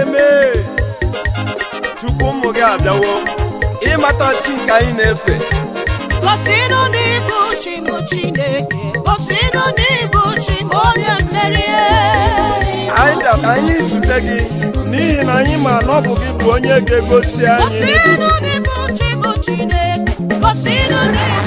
eme tupu ụmụ gị abịawo ịmata chi nke anyị na-efe. Gosinụ n'ibu chi m Chineke, gosinụ n'ibu chi m onye mmeri. Anyị bịa ka anyị zute gị n'ihi na anyị ma na ọ bụ gị bụ onye ga-egosi anyị. Gosinụ n'ibu chi m Chineke, gosinụ n'ibu.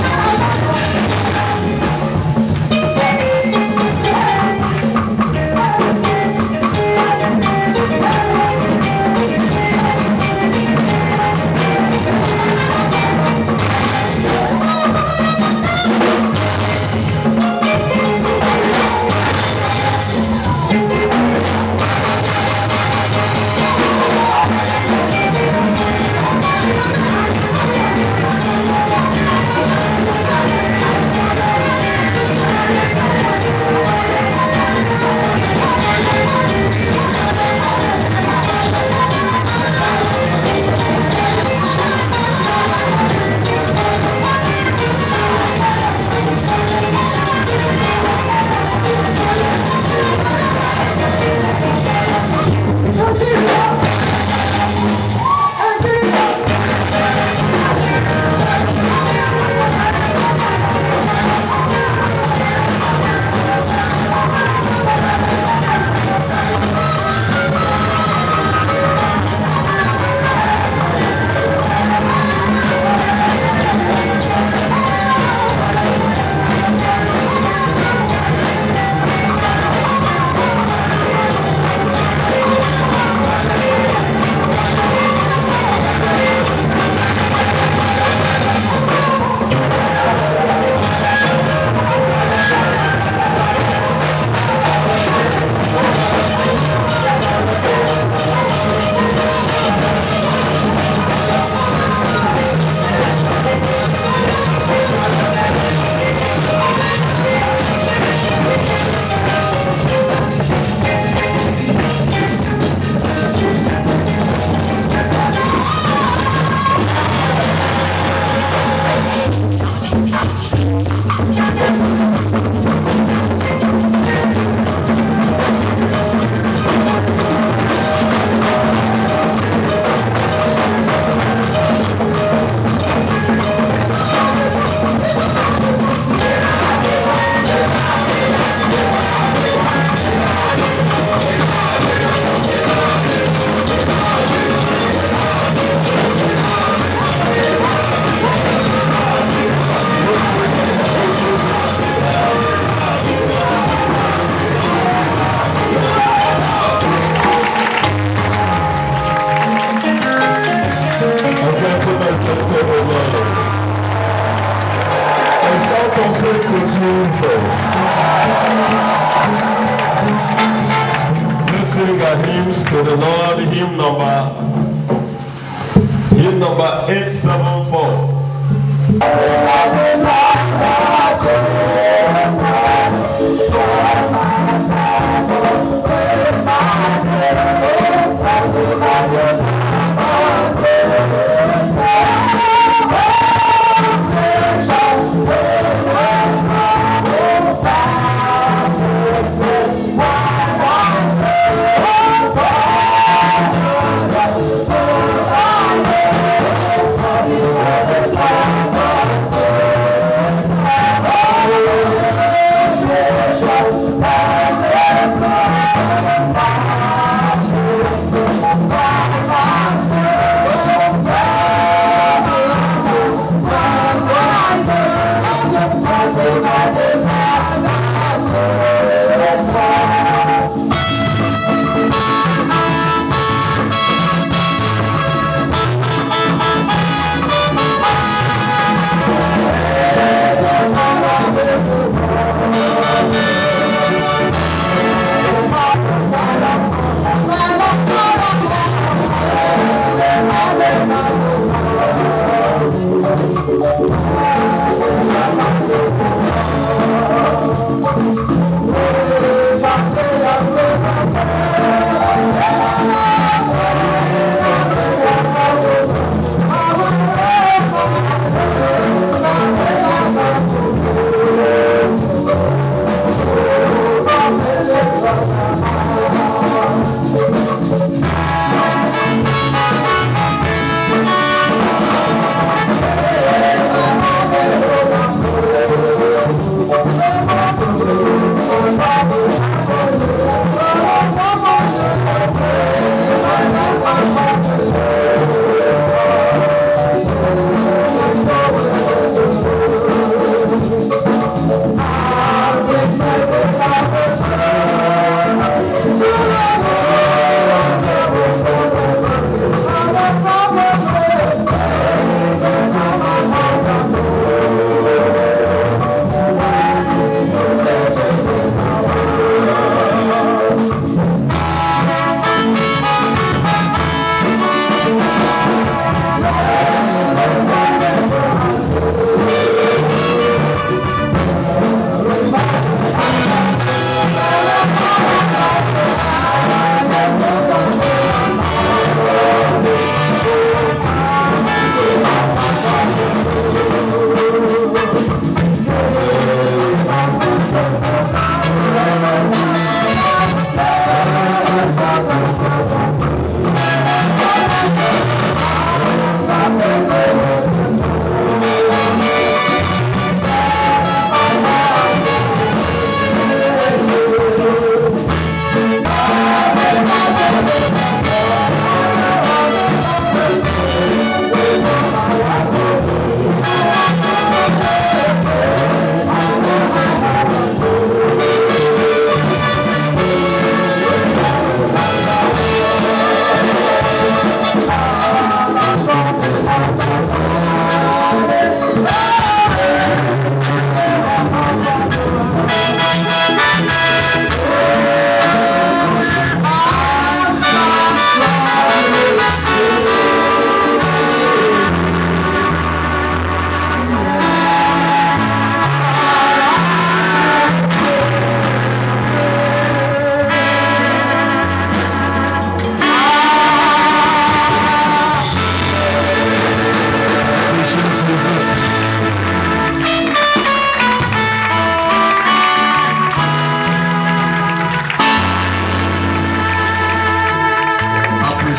Hymns to the Lord, hymn number 874.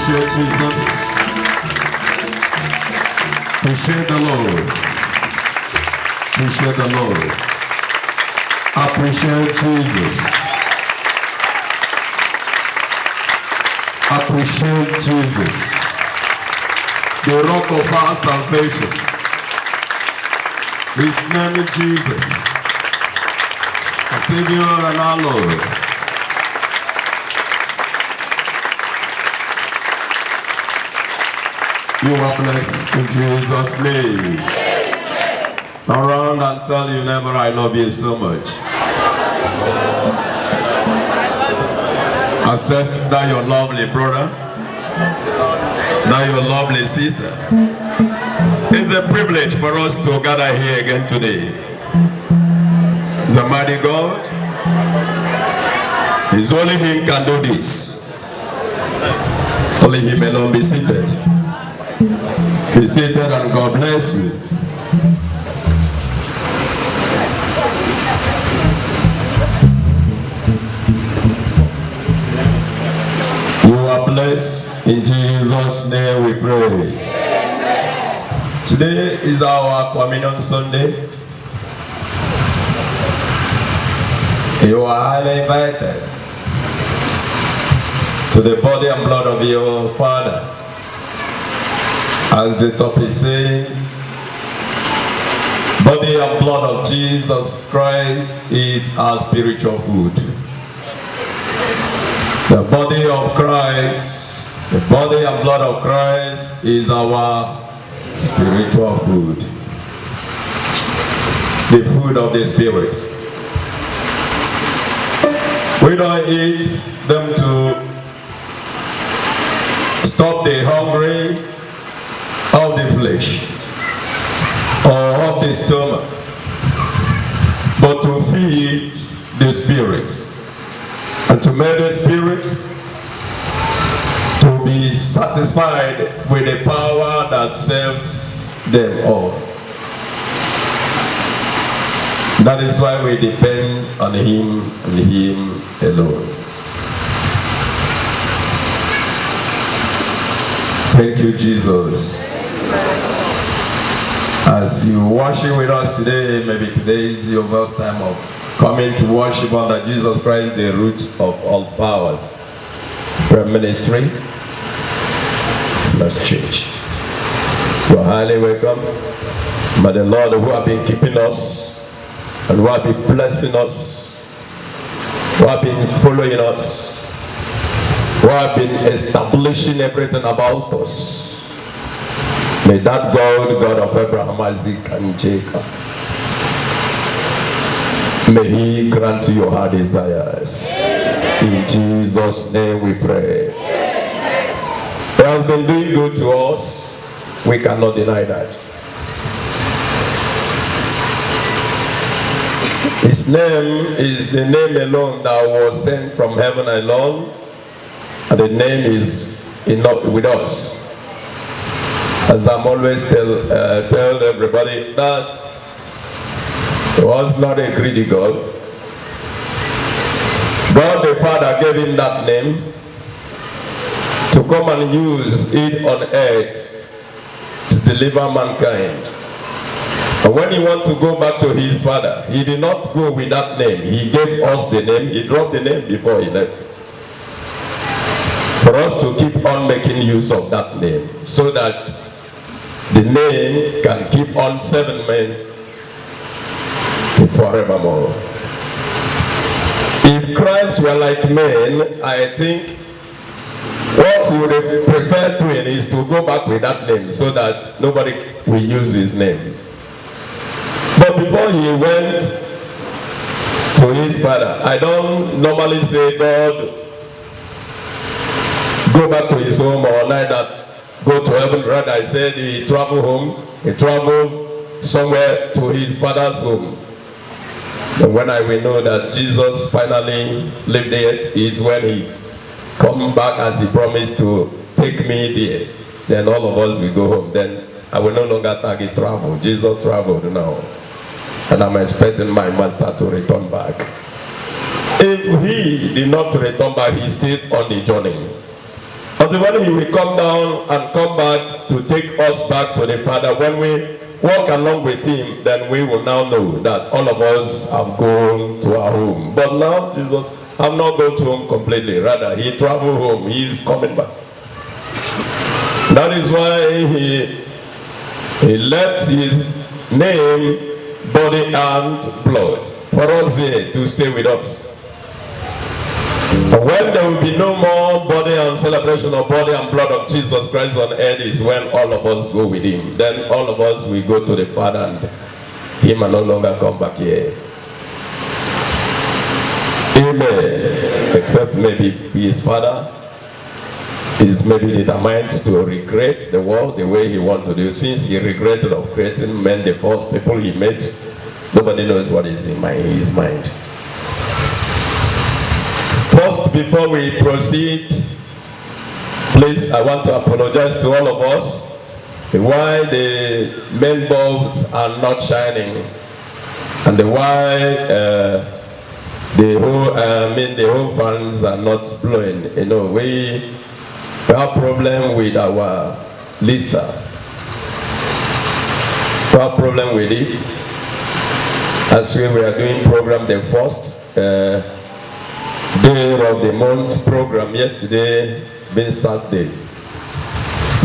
Appreciate Jesus. Appreciate the Lord. Appreciate the Lord. Appreciate Jesus. Appreciate Jesus, the rock of our salvation. His name is Jesus, our Savior and our Lord. You are blessed in Jesus' name. Turn around and tell your neighbor, I love you so much. Accept that your lovely brother, that your lovely sister. It's a privilege for us to gather here again today. The mighty God, it's only Him can do this. Only Him alone. Be seated. Be seated and God bless you. You are blessed. In Jesus' name we pray. Amen. Today is our Communion Sunday. You are highly invited to the body and blood of your Father. As the topic says, body and blood of Jesus Christ is our spiritual food. The body of Christ, the body and blood of Christ is our spiritual food. The food of the Spirit. We don't eat them to stop the hungry of the flesh or of the stomach, but to feed the Spirit. And to make the Spirit to be satisfied with the power that saves them all. That is why we depend on Him and Him alone. Thank you, Jesus. As you worship with us today, maybe today is your first time of coming to worship under Jesus Christ, the root of all powers. Prayer ministry, it's not church. You are highly welcome. May the Lord who have been keeping us and who have been blessing us, who have been following us, who have been establishing everything about us, may that God, God of Abraham, Isaac, and Jacob, may He grant you your heart desires. Amen. In Jesus' name we pray. Amen. He has been doing good to us. We cannot deny that. His name is the name alone that was sent from heaven alone. And the name is enough with us. As I'm always tell everybody that He was not a greedy God. God the Father gave Him that name to come and use it on earth to deliver mankind. And when He wants to go back to His Father, He did not go with that name. He gave us the name. He dropped the name before He left. For us to keep on making use of that name, so that the name can keep on serving men forevermore. If Christ were like men, I think what he would have preferred doing is to go back with that name so that nobody will use his name. But before he went to his Father, I don't normally say God go back to his home or like that, go to heaven. Rather, I said he traveled home, he traveled somewhere to his Father's home. And when I will know that Jesus finally left the earth is when He come back as He promised to take me there. Then all of us will go home. Then I will no longer target travel. Jesus traveled now. And I'm expecting my master to return back. If He did not return back, He stayed on the journey. Until when he will come down and come back to take us back to the Father, when we walk along with him, then we will now know that all of us have gone to our home. But now Jesus have not gone to home completely. Rather, he traveled home. He is coming back. That is why he left his name, body, and blood for us here to stay with us. And when there will be no more body and celebration of body and blood of Jesus Christ on earth is when all of us go with him. Then all of us will go to the Father and him will no longer come back here. Amen. Except maybe his Father is maybe determined to recreate the world the way he wants to do. Since he regretted of creating men, the first people he made, nobody knows what is in his mind. First, before we proceed, please, I want to apologize to all of us why the main bulbs are not shining and why the whole fans are not blowing. You know, we have problem with our lister. We have problem with it. As we were doing program the first day of the month program yesterday, being Saturday,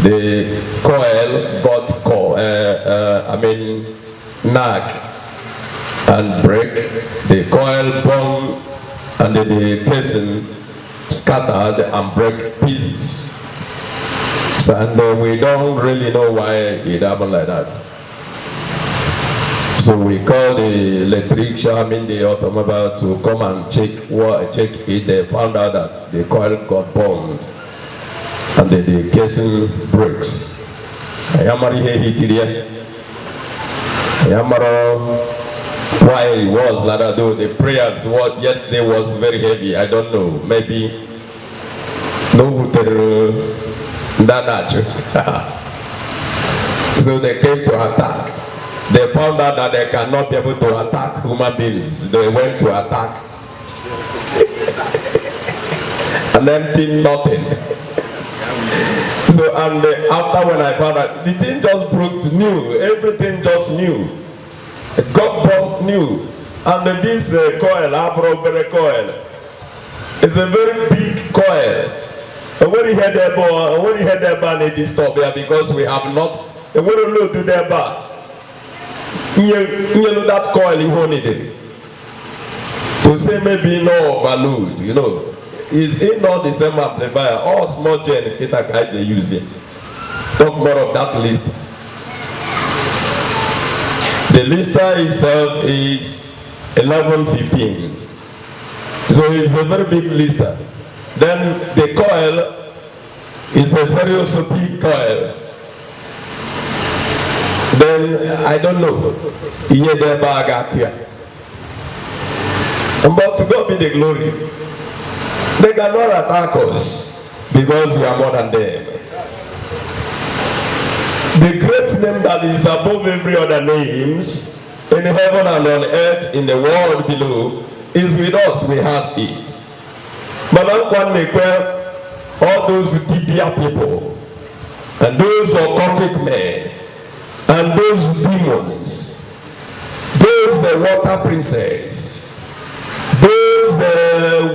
the coil got nag and break. The coil bomb and the casing scattered and break pieces. So, and we don't really know why it happened like that. So we called the electrician, the automobile, to come and check it. They found out that the coil got bombed and the casing breaks. Why it was like that, though the prayers yesterday was very heavy. I don't know. Maybe no so they came to attack. They found out that they cannot be able to attack human beings. They went to attack and empty nothing. So, and after when I found out, the thing just broke new. Everything just new. God brought new. And this coil, Abro coil, is a very big coil. And when you head there, it is stop here because we have not. And when you look to their bar, you know that coil you only did. To say maybe no overload, you know, is in not the same amplifier. All small gen kita using. Talk more of that list. The lister itself is 1115. So it's a very big lister. Then the coil is a very also big coil. Then I don't know. But to God be the glory. They cannot attack us because we are more than them. The great name that is above every other names in heaven and on earth, in the world below, is with us. We have it. But all those Dibia people and those occultic men and those demons, those water princes, those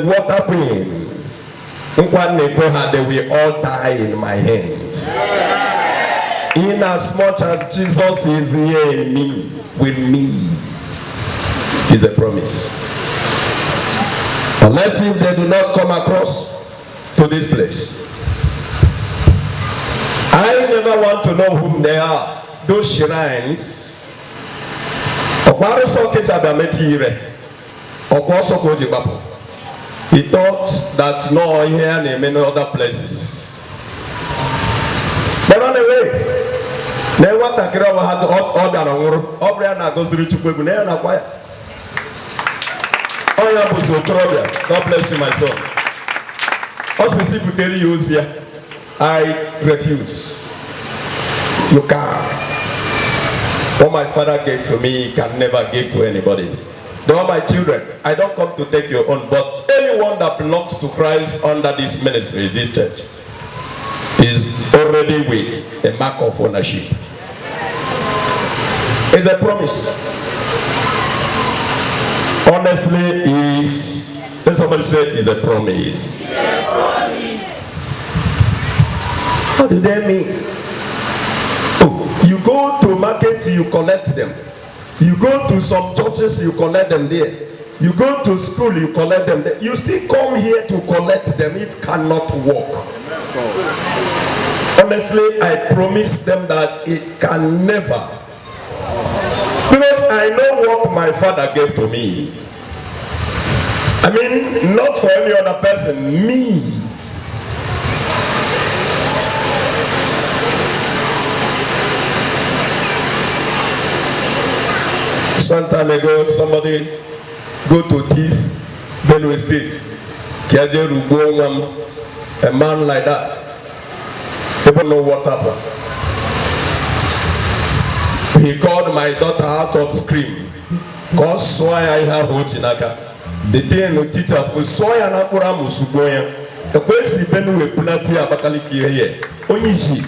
water queens, they will all die in my hands. In as much as Jesus is here in me, with me, is a promise. Unless if they do not come across to this place. I never want to know whom they are. Those shrines. He thought that no, here and many other places. But anyway, they want to create God bless you, my son. I refuse. You can't. What my father gave to me, he can never give to anybody. They are my children. I don't come to take your own, but anyone that belongs to Christ under this ministry, this church, is already with a mark of ownership. It's a promise. Honestly, let somebody say it's a promise. It's a promise. What do they mean? Oh, you go to market, you collect them. You go to some churches, you collect them there. You go to school, you collect them there. You still come here to collect them. It cannot work. Honestly, I promise them that it can never. Because I know what my father gave to me. I mean, not for any other person, me. Some time ago, somebody go to thief Benue State. A man like that. People know what happened. He called my daughter out of scream. Cause soya iha hojinaka. The day no teacher for soya na pura musugoya. The kwesi Benue Punati Abakaliki here. Onyishi.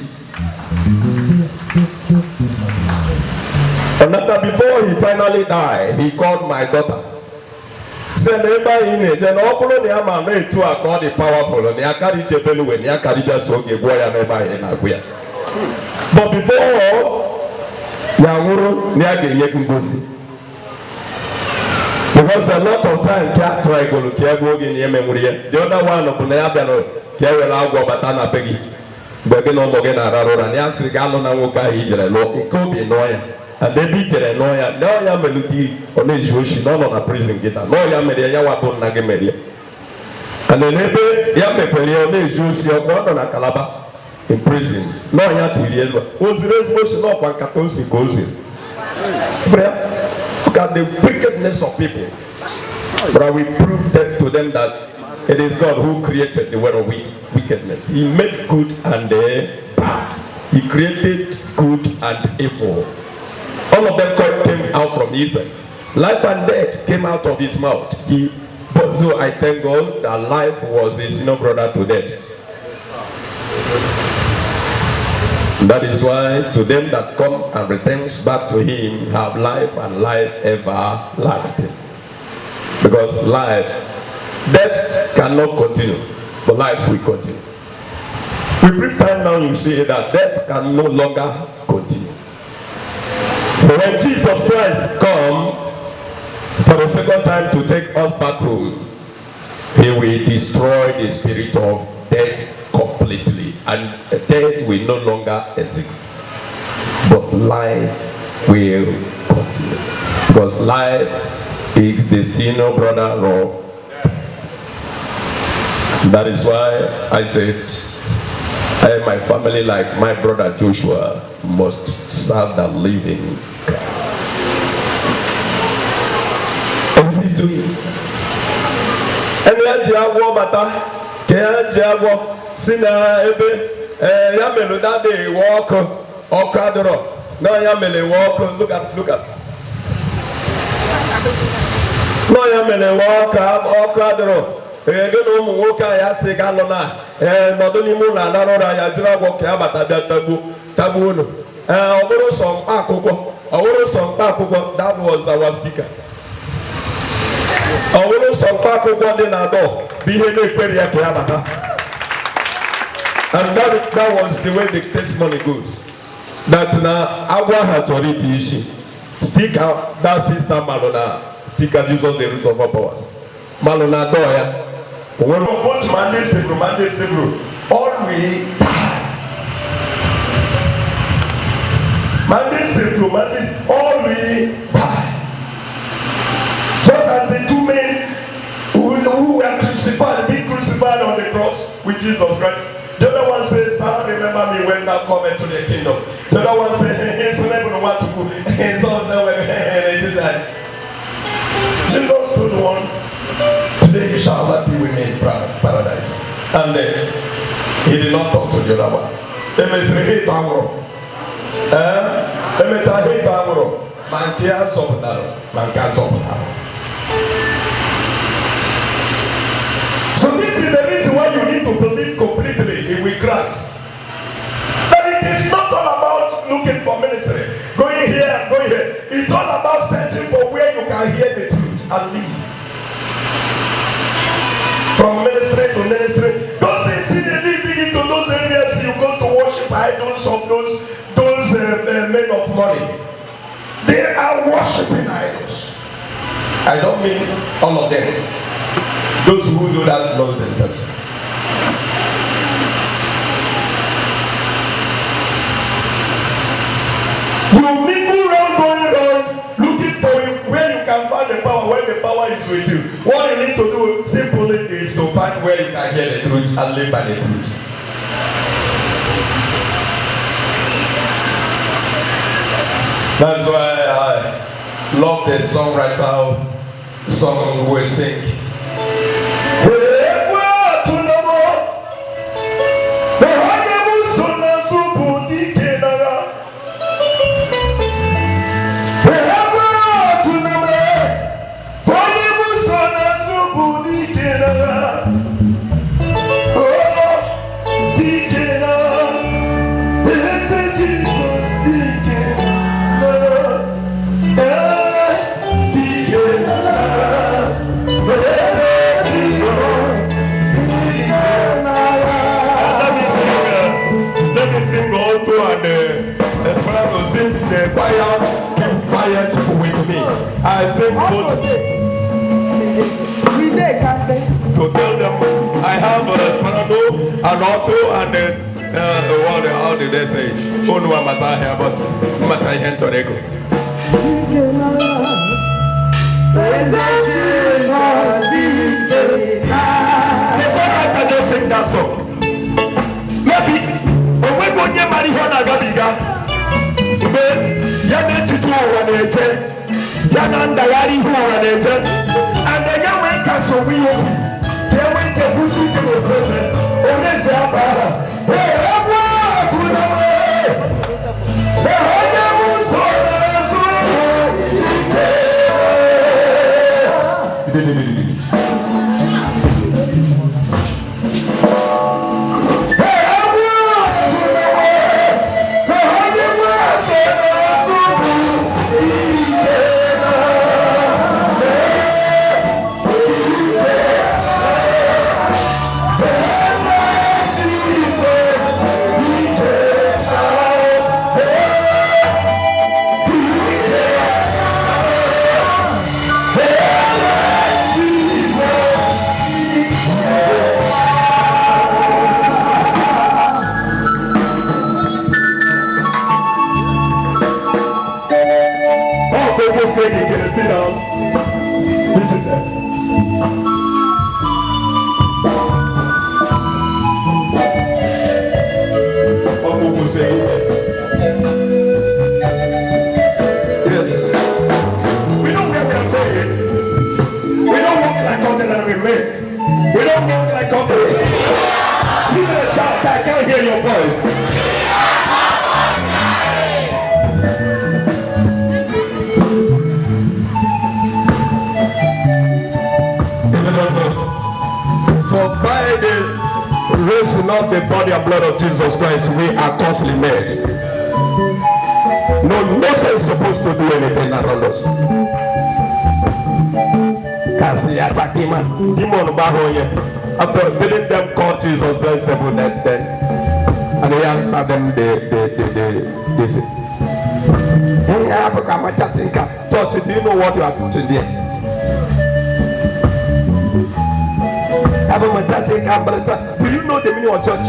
Another before he finally died, he called my daughter. Said everybody in it, and all the ama made to call the powerful, and the carry Jebelu when the carry just so give boy and everybody in Aguia. But before Yamuru Niagi Yakumbusi. Because a lot of time can't try go to Kiago in Yememuria. The other one of Bunayabano, Kiawelago Batana Peggy, Begino Mogena Raro, and Yasri Galona Woka Hidra, it could be annoying. And they beat it and no Yameluki on the Jewish, not on a prison guitar, no Yamedia Yawapon Nagamedia. And then Yamepelia on the Jewish, not on a Calaba in prison. No Yati was the resolution of one Katosi Kosi. Look at the wickedness of people. But I will prove that to them that it is God who created the world of wickedness. He made good and bad. He created good and evil. All of them came out from his side. Life and death came out of his mouth. But no, I thank God that life was the senior brother to death. That is why to them that come and returns back to him have life and life everlasting. Because death cannot continue, but life will continue. With brief time now you see that death can no longer continue. So when Jesus Christ come for the second time to take us back home, he will destroy the spirit of death completely, and death will no longer exist, but life will continue, because life is the still brother of. That is why I said I and my family, like my brother Joshua, must serve the living God. And see to it. And ya jago bata, ke jago sina ebe ya melu that day walk or kadro. No ya mele walk, look at. No ya mele walk or kadro. Egeno mu woka ya se galona nodoni mu na narora ya jira go ke abata bia tabu no oboro so akoko that was our sticker. Oboro so akoko dey na do bi he no kwere ya ke abata, and that was the way the testimony goes, that na agwa authority ishi sticker that sister Malona sticker Jesus the root of all powers Malona do ya. When we put Monday Civil, all we die. Monday Civil, all we die. Just as the two men who were crucified, being crucified on the cross with Jesus Christ. The other one says, "I remember me when thou comest to the kingdom." The other one says, "He's never know what to do." He's all there. Jesus told one, "Today you shall not be with me in paradise." And he did not talk to the other one. So this is the reason why you need to believe completely in Christ. for ministry, going here, going here. It's all about searching for where you can hear the truth and live. From ministry to ministry, those things in the living into those areas you go to worship idols of those men of money. They are worshiping idols. I don't mean all of them. Those who do that know themselves. You mingle around, going around, looking for where you can find the power, where the power is with you. What you need to do simply is to find where you can hear the truth and live by the truth. That's why I love the songwriter song we sing. I say both to tell them I have a Esperanto, an alto, and how did they say? Oh no, I'm here, but I'm at here to the I just sing that song. Maybe when we go near marijuana, Yananda Yari who are there, and the young man can so we will. They went to Busi to the president. Or is there? Hey, not the body and blood of Jesus Christ, we are costly made. No, nothing is supposed to do anything around us. After bidding them call Jesus bless every then, and they answer them, they say, hey, I'm chatting. Church, do you know what you are putting there? Do you know the meaning of church?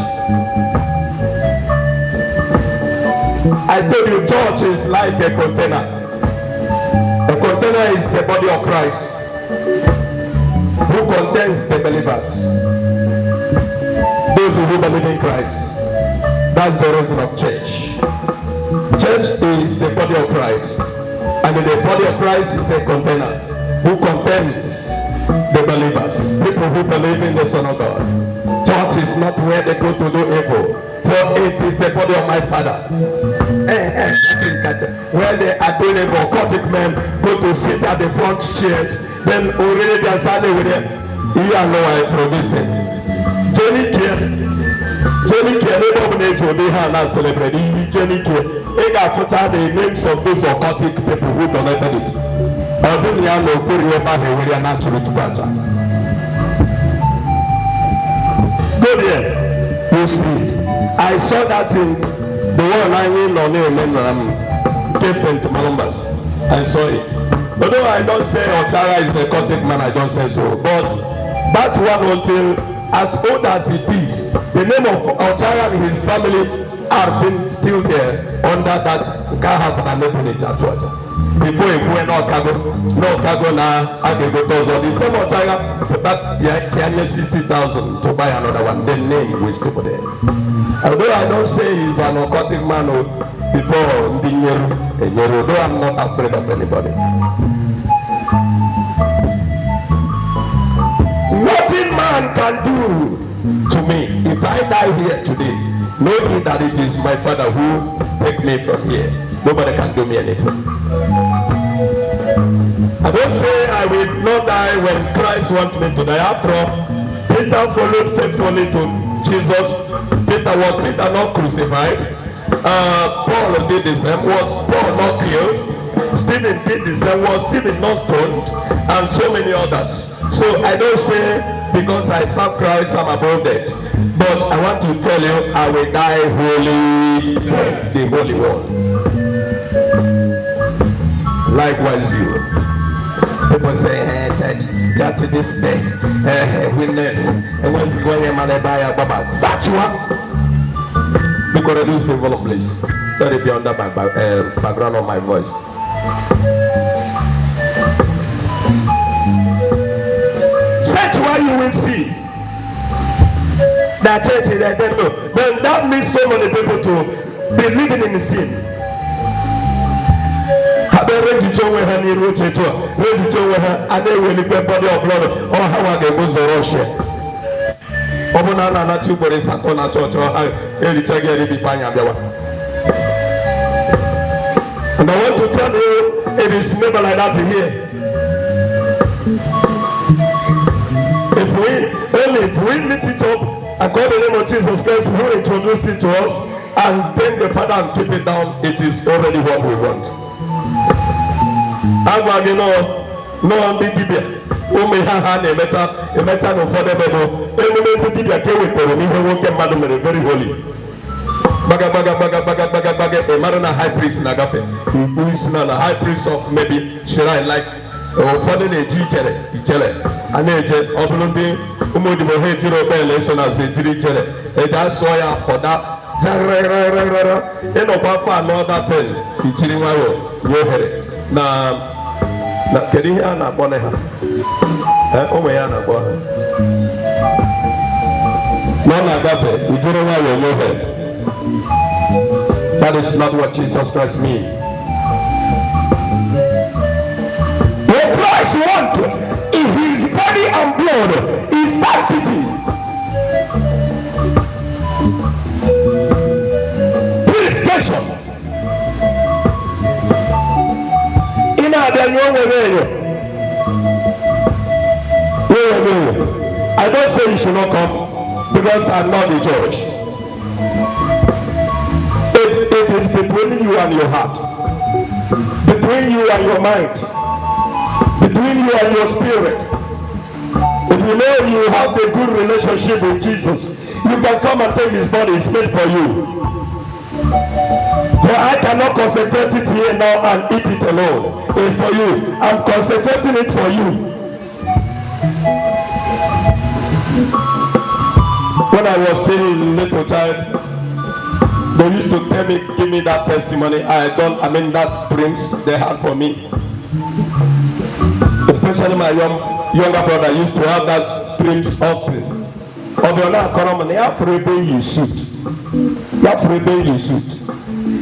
I told you church is like a container. A container is the body of Christ, who contains the believers, those who believe in Christ. That's the reason of church. Church is the body of Christ, and the body of Christ is a container who contains the believers, people who believe in the Son of God. Church is not where they go to do evil, for it is the body of my Father. Where they are doing evil, occultic men go to sit at the front chairs, then already they are standing with them. You are no one producing. Johnny Kier, Jenny K, nobody to be here and celebrate. Jenny K, they got to tell the names of those occultic people who donated it. I don't know who you are naturally to Baja. Go there, you see it. I saw that in the one lying on the St. Malumbas. I saw it. Although I don't say Ochara is a occultic man, I don't say so. But that one until as old as it is, the name of Ochara and his family are been still there under that Gahav and Nebuneja church. Before he went no cargo now, I can go to the same Ochara, but they 60,000 to buy another one. The name will still there. Although I don't say he's an occultic man before Nyeru, though I'm not afraid of anybody. Nothing man can do to me if I die here today, knowing that it is my Father who take me from here. Nobody can do me anything. I don't say I will not die when Christ wants me to die. After all, Peter followed faithfully to Jesus. Was Peter not crucified? Paul did the same. Was Paul not killed? Stephen did the same. Was Stephen not stoned? And so many others. So I don't say because I serve Christ I'm above dead. But I want to tell you I will die holy, the Holy One. Likewise you. People say, hey, church this day, witness, and what's going on by a baba? Satua! Because I lose the volume, please. Let it be under my background of my voice. Satua, you will see. That church is I don't know. Then that means so many people to be living in sin. Ready to wear her near Rocheto, ready to wear her, and they will be body of blood, or how they go to Russia. Obanana, two bodies, Satona Church, or Eddie Tagari Bifanya. And I want to tell you, it is never like that here. If we lift it up and call the name of Jesus Christ, who introduced it to us, and then the Father and keep it down, it is already what we want. Agwagi no ndị dibịa ụmụ ha na-emeta n'ụfọdụ ebe bụ emume ndị dibịa ka ewetara n'ihe nwoke mmadụ mere very holy gbaga mara na high priest na-agafe ikpu isi na high priest of maybe shrine like ụfọdụ na-eji ichere a na-eje ọ bụrụ ndị ụmụ odibo ha ejiri okpele eso na azụ ejiri ichere eji asụọ ya kpọda jarararara ịnọkwa afọ anọ daten ichiri nwayọ nye ohere na kedu ihe a na-akpọ na ha ụmụ ya na-akpọ ha nọ na-agafe ijiri nwayọ nye ohere. That is not what Jesus Christ means. What Christ wants in his body and blood is sanctity, purification. I don't say you should not come because I'm not the judge. It is between you and your heart, between you and your mind, between you and your spirit. If you know you have a good relationship with Jesus, you can come and take his body. It's made for you. For I cannot concentrate it here now and eat it alone. It's for you. I'm concentrating it for you. When I was still a little child, they used to tell me, give me that testimony. That dreams they had for me. Especially my younger brother used to have that dreams often. Obiona Koromani, afrebe you suit. Afrebe you suit.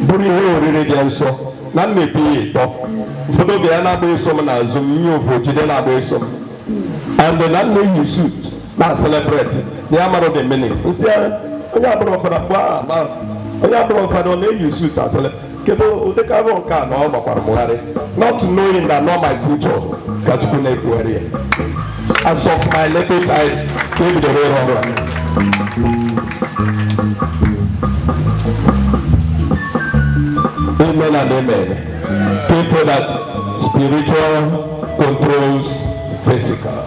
Buri ho rere dia so. Na me be top. Fodo be na be so na zum nyu fo jide na be so. And the land you suit. Na celebrate. The amaro the meaning. Onya abro for that man. Onya abro for the you suit as Kebo Udekaro can all not knowing that not my future that you can. As of my little child, came the way around. Amen and amen. Pray for that spiritual controls physical.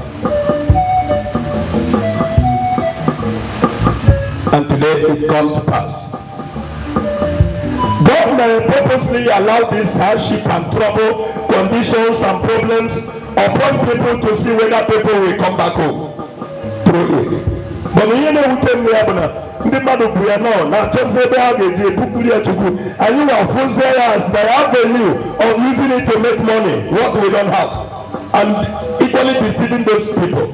And today it comes to pass. God may purposely allow this hardship and trouble, conditions and problems upon people to see whether people will come back home through it. But you know who tell me about ndị mmadụ bụ ya nọ na-achọzi ebe ha ga-eji ebupụrụ ya Chukwu. Anyị na-afụzi ya as the avenue of using it to make money, what we don't have, and equally deceiving those people.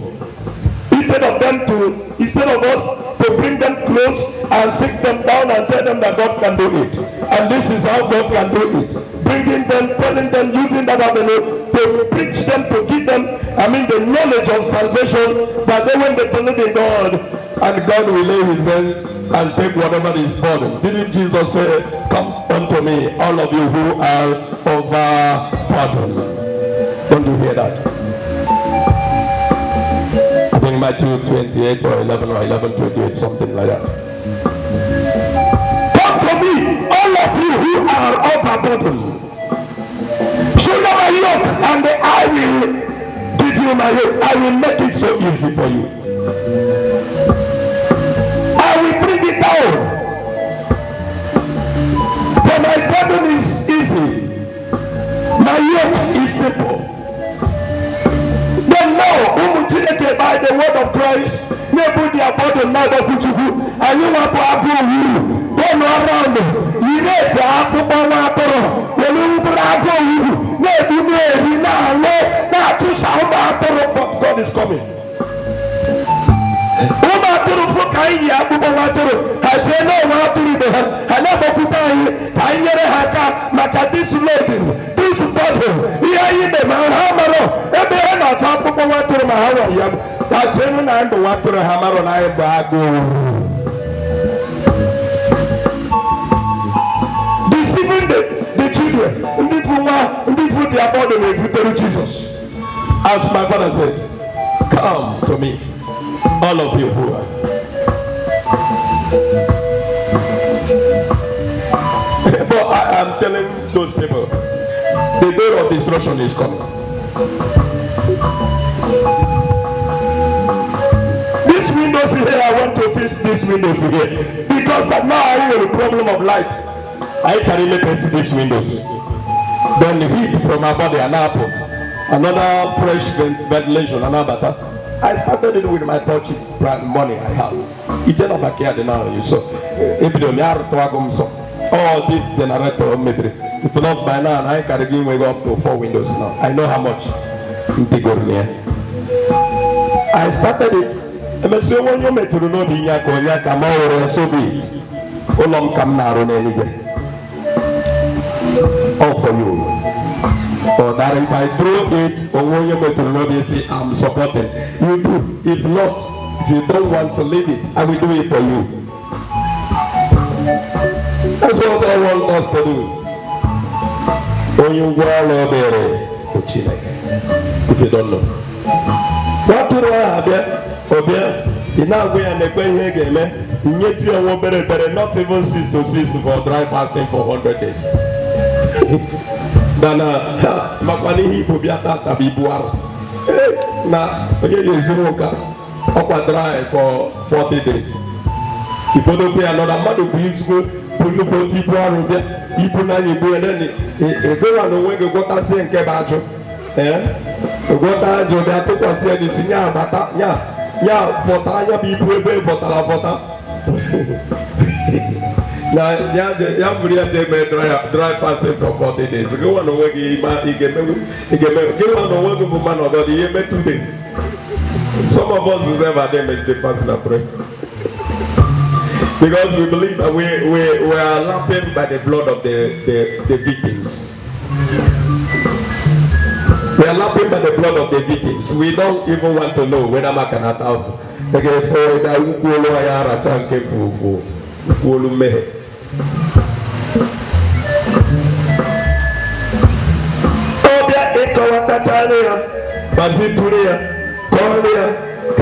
Instead of us to bring them close and sit them down and tell them that God can do it. And this is how God can do it. Bringing them, telling them, using that avenue to preach them, to give them, the knowledge of salvation, that they, when they believe in God, and God will lay his hands and take whatever is burden. Didn't Jesus say, come unto me, all of you who are overburdened? Don't you hear that? I think Matthew 28 or 11 or 11:28, something like that. Come to me, all of you who are overburdened. Shoulder my yoke, and I will give you my yoke. I will make it so easy for you. I will bring it down. For my burden is easy. My yoke is simple. Then now, by the word of Christ, never their burden now that you and you want to have you. Don't go around. You need to have to go around. When you go around, God is coming. This bottle, deceiving the children, their body may tell Jesus. As my father said, come to me, all of you who are. But I am telling those people, the day of destruction is coming. These windows here, I want to fix these windows here. Because now I have a problem of light. I can really fix these windows. Then the heat from my body, another fresh ventilation, another. I started it with my touch money I have. It's not back here now, you saw. Oh, this generator, maybe. If not by now, I can give me up to 4 windows now. I know how much. I started it. When you met to know the Yakoya, come over so be it. Olom come now on anyway. All for you. Or that if I throw it, or when you met to know this, I'm supporting. You do. If not, if you don't want to leave it, I will do it for you. That's what I want us to do. When you go out there, if you don't know. What do I have there? You now go and make here game. You need to know better, not even 6 to 6 for dry fasting for 100 days. Then, Makani Pubiata Tabibuar. Now, you Zuka, Aqua dry for 40 days. If you don't pay another money, please go. People go and go and then everyone know when you go to see and kebajo. You go to Joe, they are to say the senior, but yeah, for Tanya people pay for Talavota. Now, dry fasting for 40 days. You go on the work, you get on the work of man of God, you make 2 days. Some of us who have them is the fasting and pray. Because we believe that we are lapping by the blood of the victims. We are lapping by the blood of the victims. We don't even want to know whether I can have. Okay, for the Ukolo Ayara Chanke for Ukolo Mehe. Obia Ekawatatalia, Bazituria, Korea,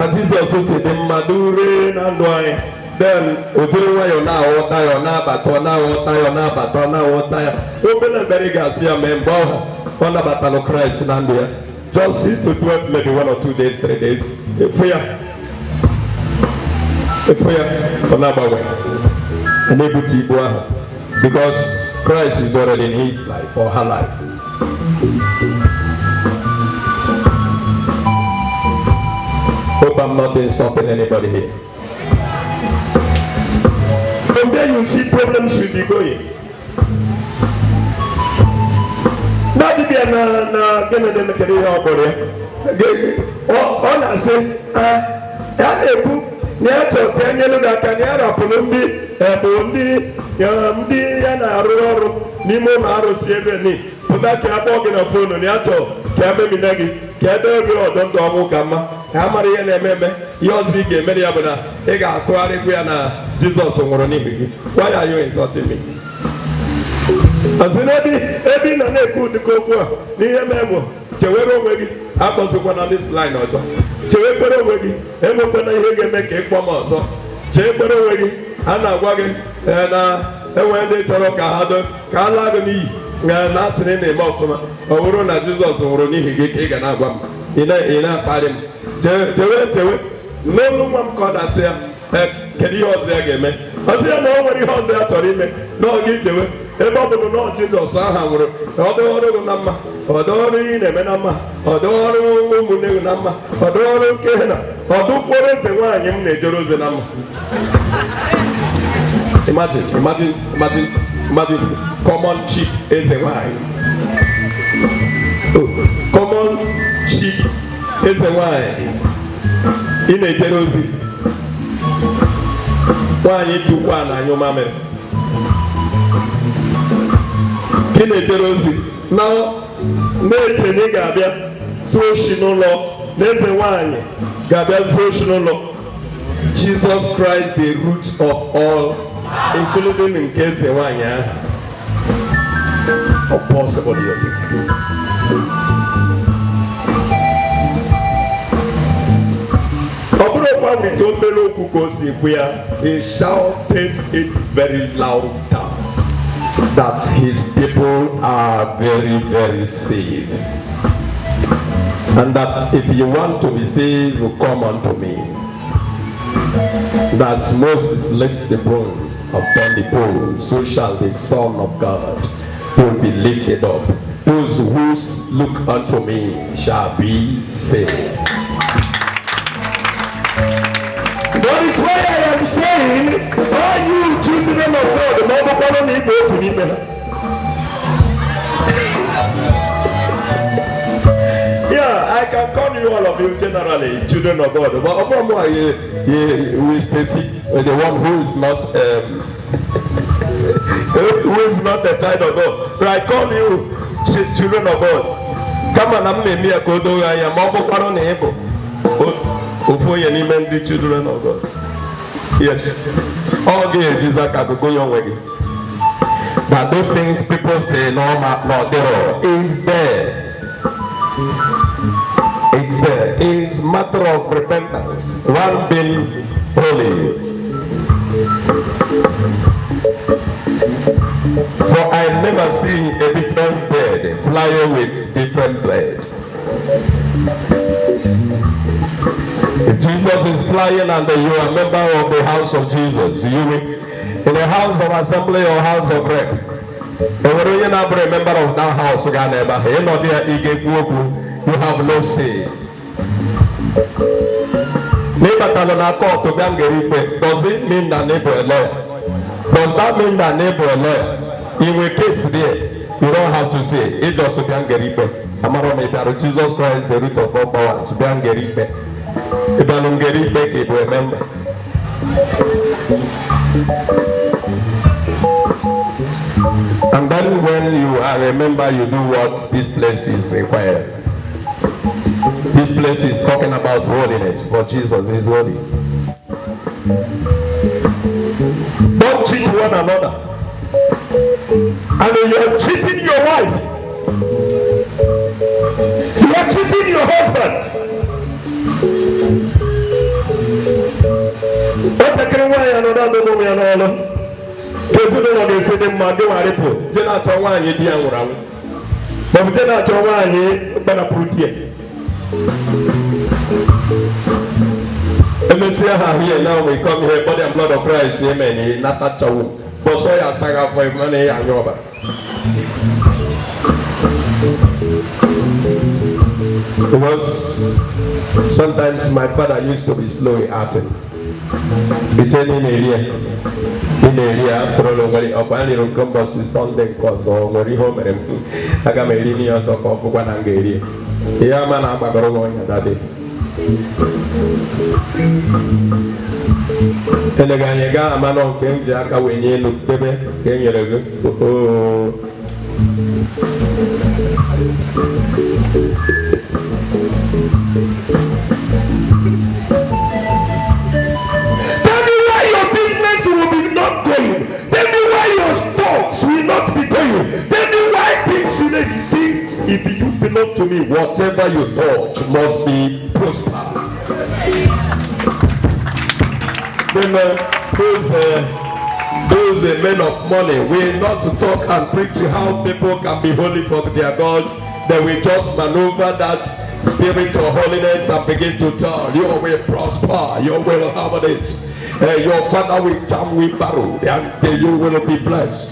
ka Jizọs si dị mmadụ ree na ndụ anyị. Then o jiri nwayọọ na-aghọta ya, ọ na-abata, ọ na-aghọta ya, ọ na-abata, ọ na-aghọta ya. Obere ebere ga-asị ya mee mgbe ọha ọ nabatalụ Kraịst na ndụ ya. Just 6 to 12, maybe 1 or 2 days, 3 days. Efu ya ọ na-agbanwe. A na-ebute ibu ahụ. Because Christ is already in his life or her life. Hope I'm not insulting anybody here. From there you see problems will be going. That be na gene kere ihe ọbụrụ ya. Ọ na-asị ya na-ekwu na ya chọrọ ka enyere gị aka na ya rapụrụ ndị ya na-arụ ọrụ n'ime ụlọ arụsị ebe ni pụta ka ya kpọọ gị na fonu na ya chọrọ ka ya memina gị ka ebe gị ọdọ ndụ ọnwụ ka mma ka a mara ihe na-eme eme ihe ọzọ ị ga-emere ya bụ na ị ga-atụgharịkwu ya na Jizọs nwụrụ n'ihi gị. Why are you insulting me? Asị ebe ị nọ na-ekwu ụdịka okwu a n'ihe memụ chewere onwe gị akpọzikwana this line ọzọ. Chewekwere onwe gị enwekwana ihe ga-eme ka ịkpọ m ọzọ. Chewekwere onwe gị a na-agwa gị na enwe ndị chọrọ ka a laa gị n'iyi na asịrị na-eme ọfụma. Ọ bụrụ na Jizọs nwụrụ n'ihi gị ka ị ga na-agwa m ị na-akparị m. Chewe n'olu nwa m ka ọ na-asị ya kedu ihe ọzọ ya ga-eme. Ọ sị ya na o nwere ihe ọzọ ya chọrọ ime n'oge ichewe ebe ọ bụrụ na Jizọs aha nwụrụ ọdụọrụ gị na mma, ọdụọrụ ihe na-eme na mma, ọdụọrụ ụmụnne gị na mma, ọdụọrụ nke na ọdụkpọrọ eze nwaanyị m na-ejere ozi na mma. Imagine common chief eze nwaanyị. Common chief eze nwaanyị ị na-ejere ozi nwaanyị tukwa na anyụ mamịrị ị na-ejere ozi na-eche na ị ga-abịa zuo oshi n'ụlọ na eze nwaanyị ga-abịa zuo oshi n'ụlọ. Jesus Christ, the root of all, including nke eze nwaanyị ahụ. How possible do you think? Ọ bụrụ kwa nke obere okwu ka o si kwu ya, he shouted it very loud that his people are very, very safe. And that if you want to be saved, come unto me. As Moses left the bones upon the pole, so shall the Son of God will be lifted up. Those who look unto me shall be saved. That is why I am saying, are you children of God? Yeah, I can call you all of you generally children of God. But we specific the one who is not who is not a child of God. So I call you children of God. Come on, I'm me akodo ya mabo kwaro na ebo. Ofo ye ni men the children of God. Yes. All the Jesus ka go your way. But those things people say no, there is there. It's there. It's matter of repentance. One being holy. For I never see a different bird flying with different bread. If Jesus is flying and you are a member of the house of Jesus, you will in a house of assembly or house of rep. And when you're not a member of that house, you're not there, you have no say. Does it mean that neighbor a lawyer? Does that mean that neighbor a lawyer? In a case there, you don't have to say it just can get it. Jesus Christ, the root of all powers, can get it. If I don't get it back, it will remember. And then when you are a member, you do what this place is required. This place is talking about holiness, for Jesus is holy. Don't cheat one another. And you are cheating your wife. You are cheating your husband. What the Kenya and another woman and all. President of the city, Magaripo, Jenna Tawan, Yedian, but Jenna Tawan, Banaputia. Let me see how here now we come here, body and blood of Christ, amen. Not that chow, but so I sang up for money and yoba. Because sometimes my father used to be slow at it. Between in area after all, when a banner compass is Sunday cause or Mori home, I got my linears of one area. Yeah, man, I'm going that day. And the guy got a man on King Jack when you look, baby, can you oh. Tell me why your business will be not going. Tell me why your stores will not be going. Tell me why things in the deceit. If you belong to me, whatever you touch must be prosper. Then those men of money will not to talk and preach how people can be holy for their God. They will just maneuver that spirit of holiness and begin to tell you will prosper, you will have this, your father will jam with barrel, and you will be blessed.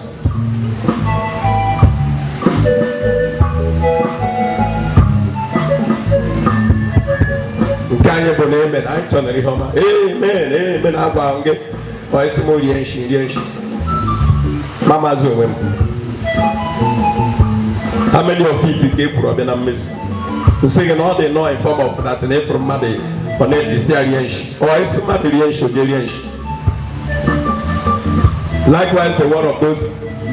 Amen, I'm turning home. Amen, amen. I'm going to get my small yenshi. Mama Zoom. How many of you take problem and miss? To sing all they know in form of that name from Madi or name is yenshi. Or is the Madi yenshi. Likewise, the one of those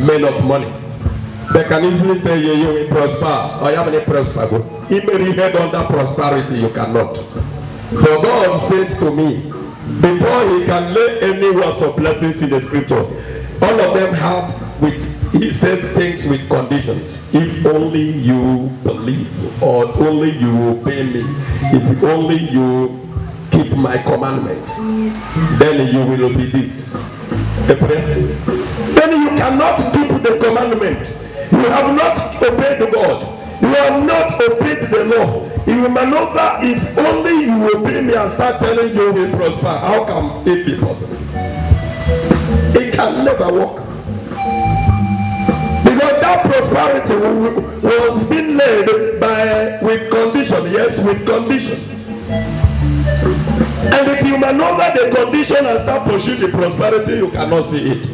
men of money. They can easily tell you will prosper or you have any prosper. Even if you head under prosperity, you cannot. For God says to me, before he can lay any words of blessings in the scripture, all of them have he said things with conditions. If only you believe, or only you obey me, if only you keep my commandment, then you will be this. Then you cannot keep the commandment. You have not obeyed God. You have not obeyed the law. You will maneuver if only you obey me and start telling you will prosper. How can it be possible? It can never work. Because that prosperity was being led with condition. Yes, with condition. And if you maneuver the condition and start pursuing the prosperity, you cannot see it.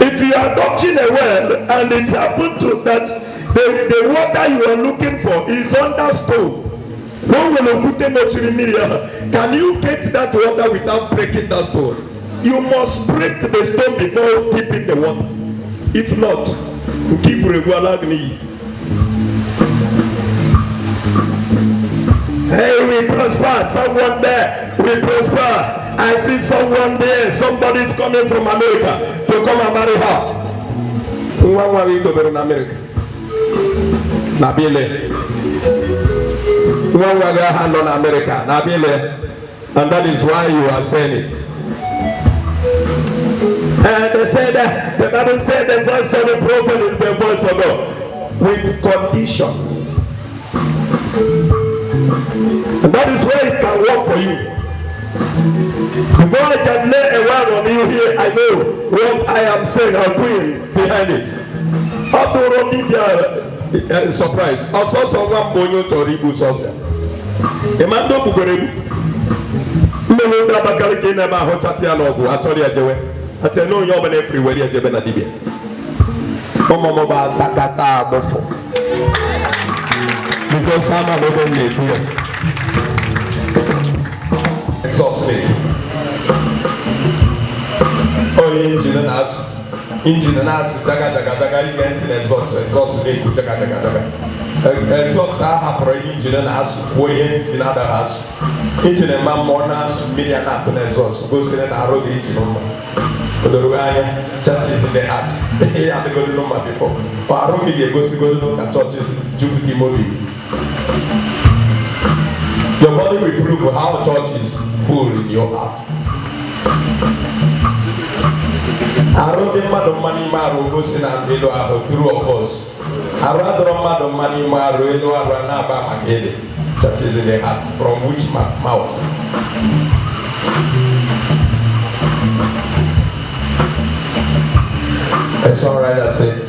If you are touching a well and it happened to that the water you are looking for is under stone, can you get that water without breaking that stone? You must break the stone before keeping the water. If not, keep regularly. Hey, we prosper. Someone there, we prosper. I see someone there. Somebody's coming from America to come and marry her. One way to go in America. Nabile. One way to hand on America. Nabile. And that is why you are saying it. And they said that the Bible said the voice of the prophet is the voice of God with condition. And that is where it can work for you. Before I can lay a word on you here, I know what I am saying. I'm doing behind it. How to run the surprise. I saw someone bonyo to ribu social. Emando Bugurebu. Melo Dabakari Kinema Hotatia Logu, Atoria Joe. I tell no young everywhere, Jebena Dibia. Omo Takata Bofo. Because some are not going to here. Exhaust me. Oh, engine and us, Jaga, exhaust me, Jaga. Exhaust I have for engine and us, way in other house. Engine and mammonas, million up and exhaust, goes in an arrow engine. The Rugaya churches in the heart. They had to go to Roma before. But Romi goes to go to look at churches, Jupiter movie. Your body will prove how church is full in your heart. Arudi mmadụ mmanụ ime arụ gosi na elu ahụ true of us. Arụ adọrọ mmadụ mmanụ ime arụ elu arụ na-aba maka ele. Church is in the heart. From which mouth? A songwriter said,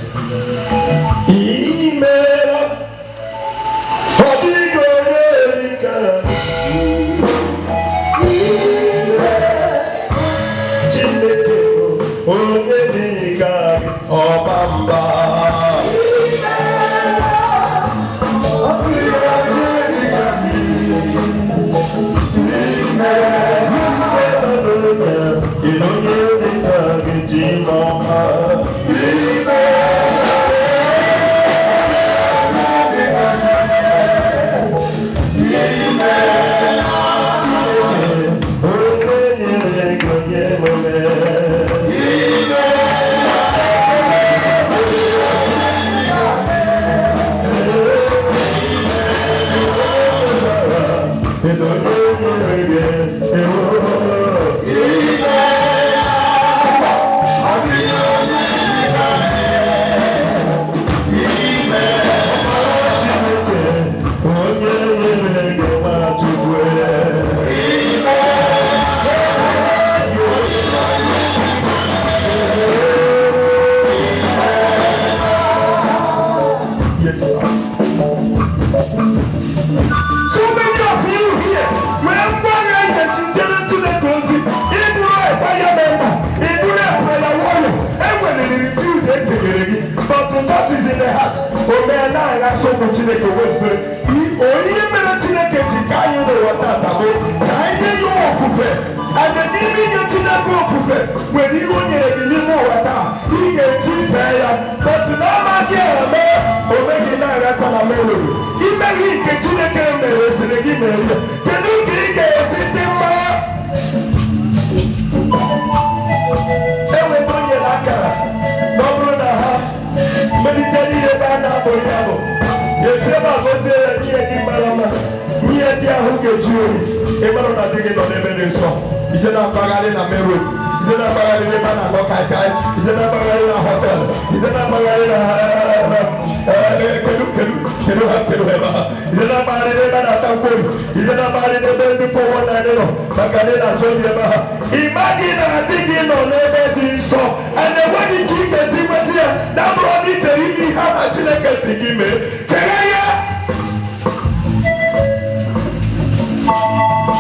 Chineke wezbere onye mere Chineke ji ka anyị n'ụwa atabo ka anyị nye ya ofufe ebe n'ime inye Chineke ofufe nwere ihe o nyere gị n'ime ụwa taa ị ga-eji fee ya otu na amaghị eme ome gị na-aghasa na melori imeghị nke Chineke mere siri gị mere ya kedu ka ị ga-esi dị mma enweta onye na akara na ọ bụrụ na ha melitere ihe ebe a na-abụ ya bụ Yeseba gozie ya niye di marama niye di ahu gejuori ebaro na dege no lebe ne so ije na bagale na meru ije na bagale le bana go kai kai ije na bagale na hotel ije na bagale na kelu heba ije na bagale le bana tankori ije na bagale le be for one na no bagale na chodi eba imagine dege no lebe di so and the way he keep the sympathy that brought me to me how much like sigime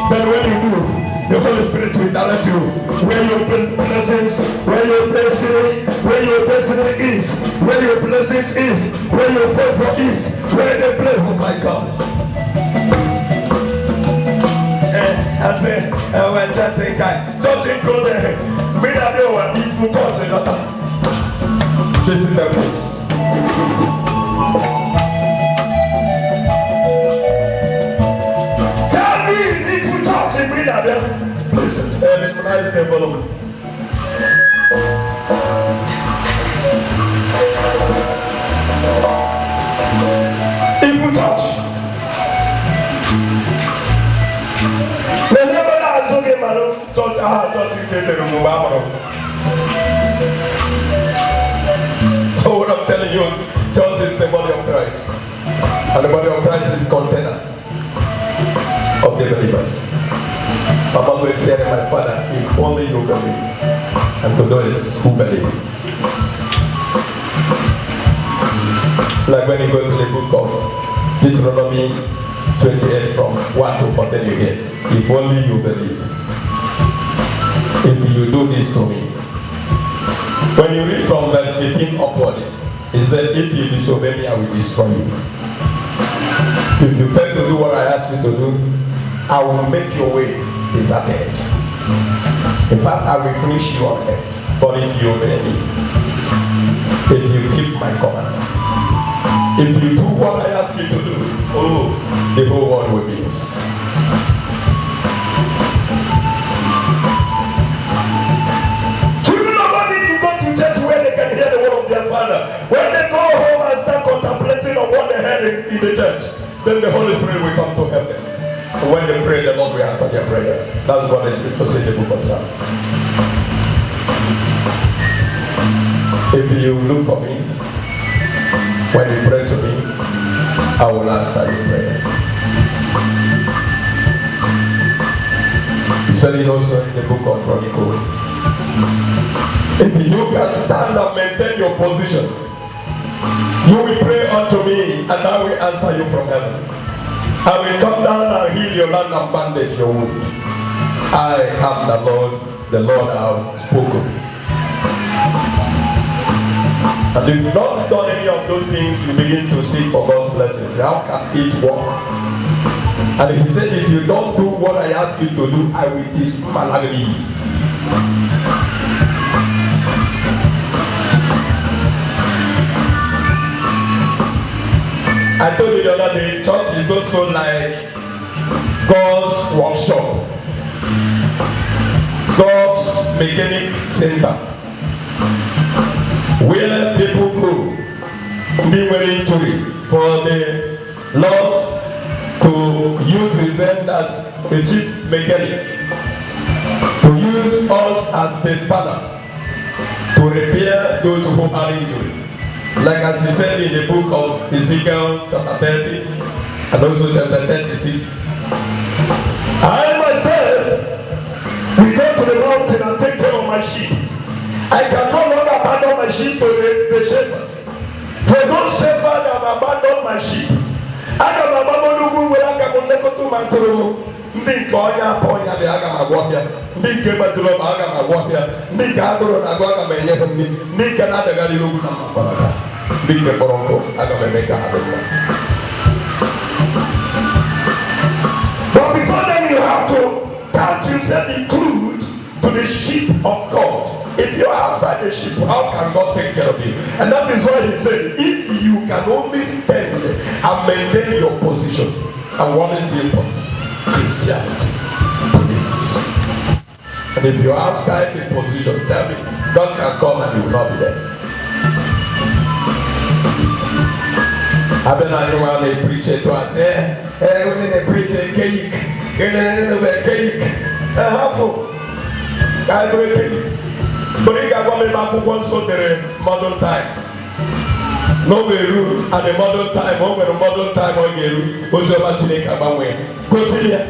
then when you do, the Holy Spirit will direct you where your presence, where your destiny is, where your blessings is, where your favor is, where they play. Oh my God. I say, when touching go there, we don't know what if you touch another. Visit the place. Listen, recognize the envelope. If you touch, whenever that is okay, man, touch, touch, you get the room. Oh, what I'm telling you, church is the body of Christ, and the body of Christ is container of the believers. Papa will say to my father, if only you believe, and to those who believe. Like when you go to the book of Deuteronomy 28 from 1 to 14 you get, if only you believe. If you do this to me. When you read from verse 18 upward, it says, if you disobey me, I will destroy you. If you fail to do what I ask you to do, I will make your way deserted. In fact, I will finish you on earth. But if you obey me, if you keep my command, if you do what I ask you to do, oh, the whole world will be yours. Children of God need to go to church where they can hear the word of their father. When they go home and start contemplating on what they heard in the church, then the Holy Spirit will come to help them. When answer their prayer. That's what the scripture says in the book of Psalms. If you look for me, when you pray to me, I will answer your prayer. He said it also in the book of Chronicles. If you can stand and maintain your position, you will pray unto me, and I will answer you from heaven. I will come down and heal your land and bandage your wound. I am the Lord I have spoken. And if you've not done any of those things, you begin to seek for God's blessings. How can it work? And he said, if you don't do what I ask you to do, I will dismantle you. I told you the other day, church is also like God's workshop, God's mechanic center, where people go, be willing to for the Lord to use his hand as the chief mechanic, to use us as the spanner, to repair those who are injured. Like as he said in the book of Ezekiel chapter 30 and also chapter 36. I myself will go to the mountain and take care of my sheep. I can no longer abandon my sheep to the shepherd. For those shepherds have abandoned my sheep. I can abandon where I can go to my throne. Ndị nke onye apụ ọnya dị aga m agwọ bịa, ndị nke metụrụ m aga m agwọ bịa, ndị nke agụrụ na agụ aga m enye ha nri, ndị nke na-adagharị n'ugwu na mkpọrọga, ndị nke kpọrọ nkụ aga m eme ka ha dị mma. But before then you have to count yourself include to the sheep of God. If you are outside the sheep, how can God take care of you? And that is why he said, if you can only stand and maintain your position, and what is the importance? Christianity. And if you're outside the position, tell me, God can come and you will not be there. I've been on one day preacher to us, when they preach a cake, cake, a half I break it. But he got one back once so the modern time. No way rule at the modern time, over the modern time or you was so much in a way. Go see here.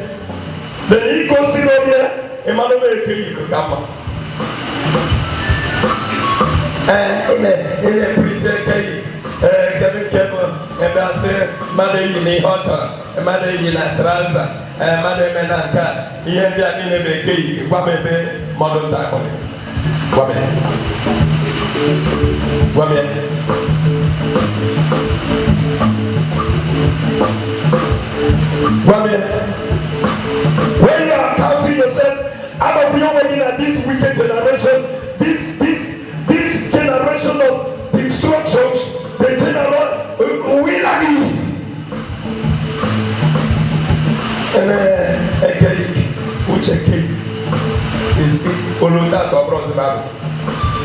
Then he goes in over here, a man of a cake could come up. In a preacher cake, Kevin Kevin, and I say, Mother in a hotter, a mother in a transa, a mother menaka, he had that in a cake, Wabbe, modern time. Wabbe. When you are counting yourself, I'm a waiting at this wicked generation, this generation of destructions, the general will agree. And a cake, which a cake is Olunda to across the Bible.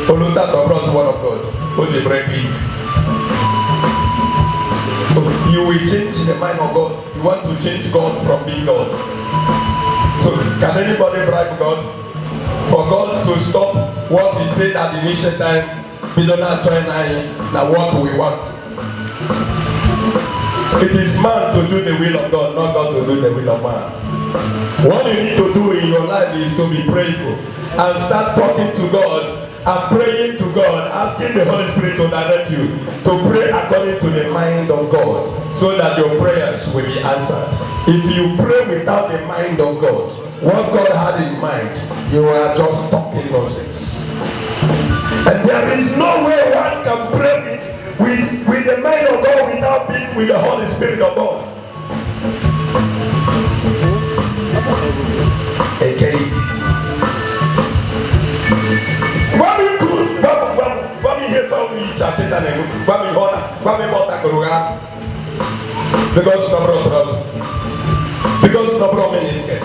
Olunda to across the word of God. What's a breaking? You will change the mind of God. You want to change God from being God. So can anybody bribe God? For God to stop what he said at the initial time, we don't have to now what we want. It is man to do the will of God, not God to do the will of man. What you need to do in your life is to be prayerful and start talking to God and praying to God, asking the Holy Spirit to direct you to pray according to the mind of God so that your prayers will be answered. If you pray without the mind of God, what God had in mind, you are just talking nonsense. And there is no way one can pray with the mind of God without being with the Holy Spirit of God. Okay. Because no minister,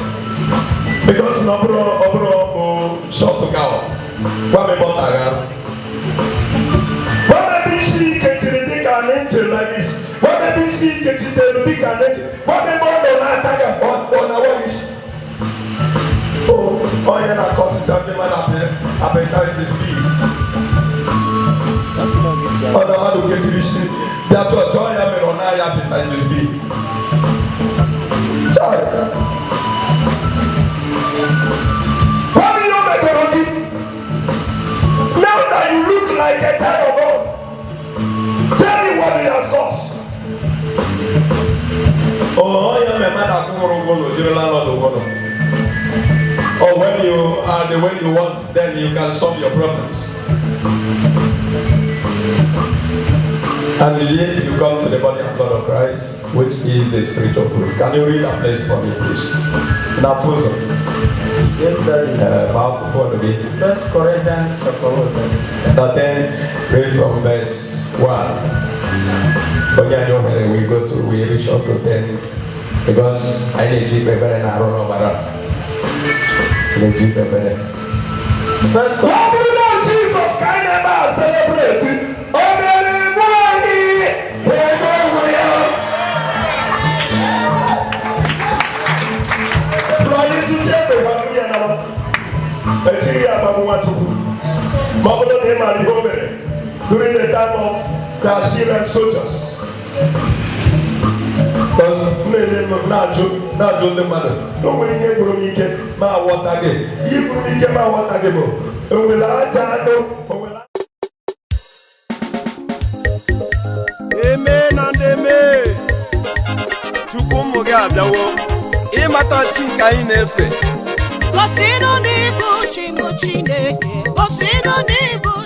because no short to go. What maybe she can take an angel like this. What maybe she can take an angel. What maybe on our onye na-akọsịcha ndị mmadụ appetites B. Ọ na mmadụ kechiri isi bịa chọọchị ọnya mere ọ naghị appetites B. What do you make of it? Now that you look like a child of God, tell me what it has cost. Oh, yeah, my man, oh, when you are the way you want, then you can solve your problems. And yet you come to the body and blood of Christ, which is the spiritual food. Can you read that place for me, please? Nafuso. Yes, sir. About to follow me. 1 Corinthians chapter 1. Then read from verse 1. Again, we reach up to 10 because I need to be better and I don't know about that. I need to be better. First, what do you know Jesus can never celebrate? During the time of the Assyrian soldiers. Because not the mother. Nobody here will make it my water again. You will make it my water again. And will I Amen and amen. Chukwumuga abịawo ịmata chi nke anyị na-efe. Gosi na ọ bụ Chineke, gosi na ọ bụ